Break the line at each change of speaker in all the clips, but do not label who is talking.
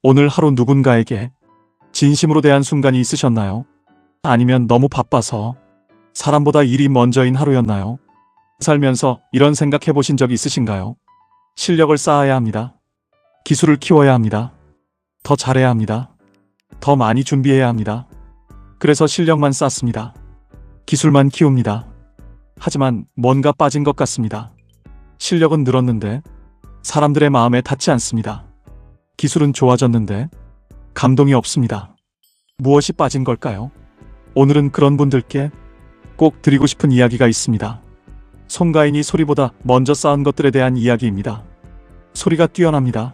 오늘 하루 누군가에게 진심으로 대한 순간이 있으셨나요? 아니면 너무 바빠서 사람보다 일이 먼저인 하루였나요? 살면서 이런 생각해 보신 적이 있으신가요? 실력을 쌓아야 합니다. 기술을 키워야 합니다. 더 잘해야 합니다. 더 많이 준비해야 합니다. 그래서 실력만 쌓습니다. 기술만 키웁니다. 하지만 뭔가 빠진 것 같습니다. 실력은 늘었는데 사람들의 마음에 닿지 않습니다. 기술은 좋아졌는데 감동이 없습니다. 무엇이 빠진 걸까요? 오늘은 그런 분들께 꼭 드리고 싶은 이야기가 있습니다. 송가인이 소리보다 먼저 쌓은 것들에 대한 이야기입니다. 소리가 뛰어납니다.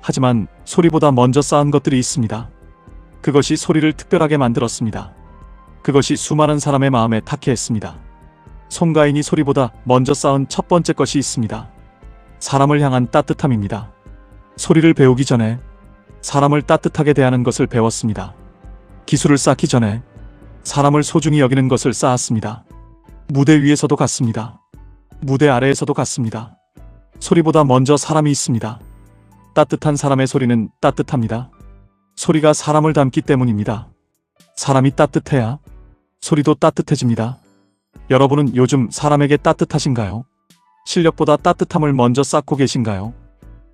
하지만 소리보다 먼저 쌓은 것들이 있습니다. 그것이 소리를 특별하게 만들었습니다. 그것이 수많은 사람의 마음에 닿게 했습니다. 송가인이 소리보다 먼저 쌓은 첫 번째 것이 있습니다. 사람을 향한 따뜻함입니다. 소리를 배우기 전에 사람을 따뜻하게 대하는 것을 배웠습니다. 기술을 쌓기 전에 사람을 소중히 여기는 것을 쌓았습니다. 무대 위에서도 같습니다. 무대 아래에서도 같습니다. 소리보다 먼저 사람이 있습니다. 따뜻한 사람의 소리는 따뜻합니다. 소리가 사람을 담기 때문입니다. 사람이 따뜻해야 소리도 따뜻해집니다. 여러분은 요즘 사람에게 따뜻하신가요? 실력보다 따뜻함을 먼저 쌓고 계신가요?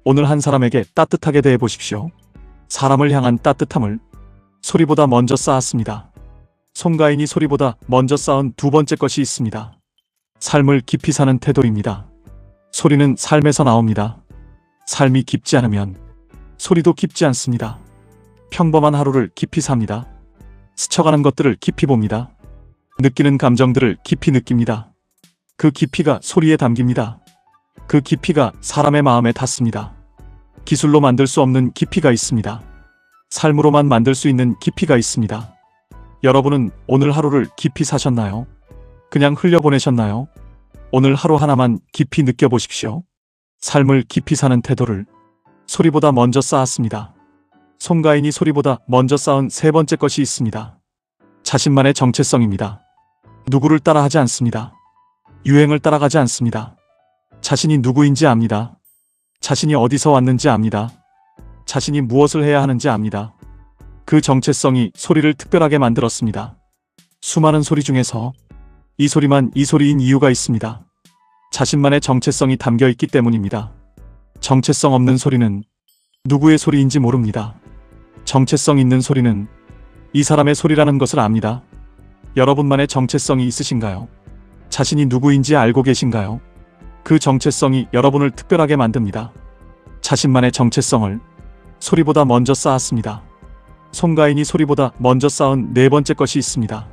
오늘 한 사람에게 따뜻하게 대해 보십시오. 사람을 향한 따뜻함을 소리보다 먼저 쌓았습니다. 송가인이 소리보다 먼저 쌓은 두 번째 것이 있습니다. 삶을 깊이 사는 태도입니다. 소리는 삶에서 나옵니다. 삶이 깊지 않으면 소리도 깊지 않습니다. 평범한 하루를 깊이 삽니다. 스쳐가는 것들을 깊이 봅니다. 느끼는 감정들을 깊이 느낍니다. 그 깊이가 소리에 담깁니다. 그 깊이가 사람의 마음에 닿습니다. 기술로 만들 수 없는 깊이가 있습니다. 삶으로만 만들 수 있는 깊이가 있습니다. 여러분은 오늘 하루를 깊이 사셨나요? 그냥 흘려보내셨나요? 오늘 하루 하나만 깊이 느껴보십시오. 삶을 깊이 사는 태도를 소리보다 먼저 쌓았습니다. 송가인이 소리보다 먼저 쌓은 세 번째 것이 있습니다. 자신만의 정체성입니다. 누구를 따라하지 않습니다. 유행을 따라가지 않습니다. 자신이 누구인지 압니다. 자신이 어디서 왔는지 압니다. 자신이 무엇을 해야 하는지 압니다. 그 정체성이 소리를 특별하게 만들었습니다. 수많은 소리 중에서 이 소리만 이 소리인 이유가 있습니다. 자신만의 정체성이 담겨 있기 때문입니다. 정체성 없는 소리는 누구의 소리인지 모릅니다. 정체성 있는 소리는 이 사람의 소리라는 것을 압니다. 여러분만의 정체성이 있으신가요? 자신이 누구인지 알고 계신가요? 그 정체성이 여러분을 특별하게 만듭니다. 자신만의 정체성을 소리보다 먼저 쌓았습니다. 송가인이 소리보다 먼저 쌓은 네 번째 것이 있습니다.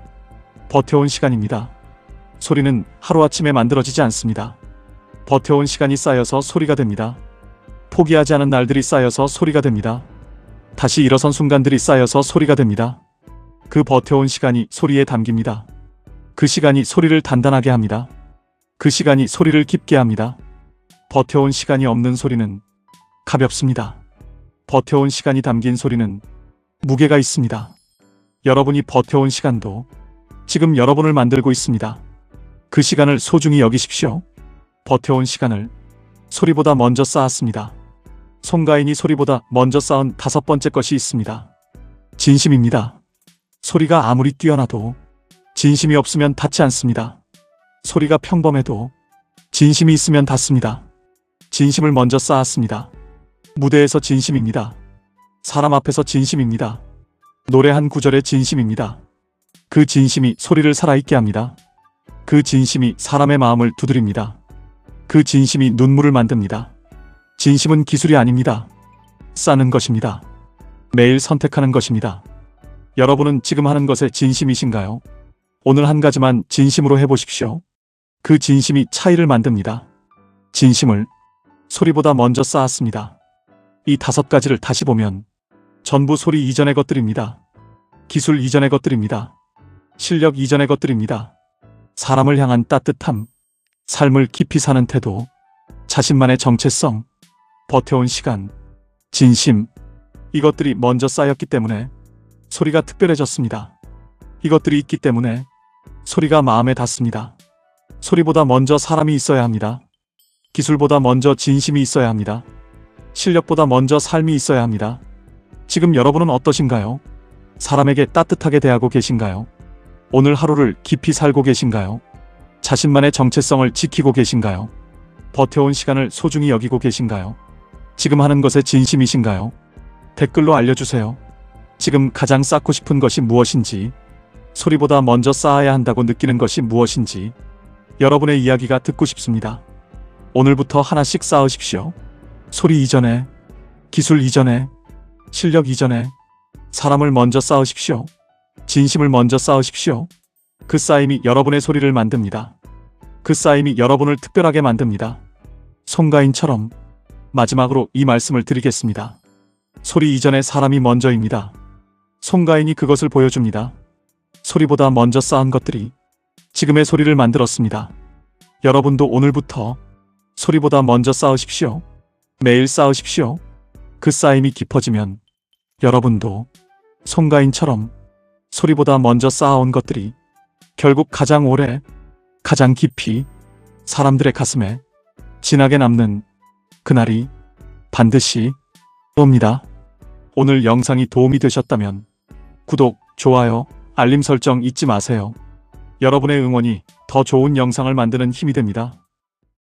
버텨온 시간입니다. 소리는 하루아침에 만들어지지 않습니다. 버텨온 시간이 쌓여서 소리가 됩니다. 포기하지 않은 날들이 쌓여서 소리가 됩니다. 다시 일어선 순간들이 쌓여서 소리가 됩니다. 그 버텨온 시간이 소리에 담깁니다. 그 시간이 소리를 단단하게 합니다. 그 시간이 소리를 깊게 합니다. 버텨온 시간이 없는 소리는 가볍습니다. 버텨온 시간이 담긴 소리는 무게가 있습니다. 여러분이 버텨온 시간도 지금 여러분을 만들고 있습니다. 그 시간을 소중히 여기십시오. 버텨온 시간을 소리보다 먼저 쌓았습니다. 송가인이 소리보다 먼저 쌓은 다섯 번째 것이 있습니다. 진심입니다. 소리가 아무리 뛰어나도 진심이 없으면 닿지 않습니다. 소리가 평범해도 진심이 있으면 닿습니다. 진심을 먼저 쌓았습니다. 무대에서 진심입니다. 사람 앞에서 진심입니다. 노래 한 구절에 진심입니다. 그 진심이 소리를 살아있게 합니다. 그 진심이 사람의 마음을 두드립니다. 그 진심이 눈물을 만듭니다. 진심은 기술이 아닙니다. 쌓는 것입니다. 매일 선택하는 것입니다. 여러분은 지금 하는 것에 진심이신가요? 오늘 한 가지만 진심으로 해보십시오. 그 진심이 차이를 만듭니다. 진심을 소리보다 먼저 쌓았습니다. 이 다섯 가지를 다시 보면 전부 소리 이전의 것들입니다. 기술 이전의 것들입니다. 실력 이전의 것들입니다. 사람을 향한 따뜻함, 삶을 깊이 사는 태도, 자신만의 정체성, 버텨온 시간, 진심, 이것들이 먼저 쌓였기 때문에 소리가 특별해졌습니다. 이것들이 있기 때문에 소리가 마음에 닿습니다. 소리보다 먼저 사람이 있어야 합니다. 기술보다 먼저 진심이 있어야 합니다. 실력보다 먼저 삶이 있어야 합니다. 지금 여러분은 어떠신가요? 사람에게 따뜻하게 대하고 계신가요? 오늘 하루를 깊이 살고 계신가요? 자신만의 정체성을 지키고 계신가요? 버텨온 시간을 소중히 여기고 계신가요? 지금 하는 것에 진심이신가요? 댓글로 알려주세요. 지금 가장 쌓고 싶은 것이 무엇인지, 소리보다 먼저 쌓아야 한다고 느끼는 것이 무엇인지 여러분의 이야기가 듣고 싶습니다. 오늘부터 하나씩 쌓으십시오. 소리 이전에, 기술 이전에, 실력 이전에 사람을 먼저 쌓으십시오. 진심을 먼저 쌓으십시오. 그 쌓임이 여러분의 소리를 만듭니다. 그 쌓임이 여러분을 특별하게 만듭니다. 송가인처럼 마지막으로 이 말씀을 드리겠습니다. 소리 이전에 사람이 먼저입니다. 송가인이 그것을 보여줍니다. 소리보다 먼저 쌓은 것들이 지금의 소리를 만들었습니다. 여러분도 오늘부터 소리보다 먼저 쌓으십시오. 매일 쌓으십시오. 그 쌓임이 깊어지면 여러분도 송가인처럼 소리보다 먼저 쌓아온 것들이 결국 가장 오래, 가장 깊이 사람들의 가슴에 진하게 남는 그날이 반드시 옵니다. 오늘 영상이 도움이 되셨다면 구독, 좋아요, 알림 설정 잊지 마세요. 여러분의 응원이 더 좋은 영상을 만드는 힘이 됩니다.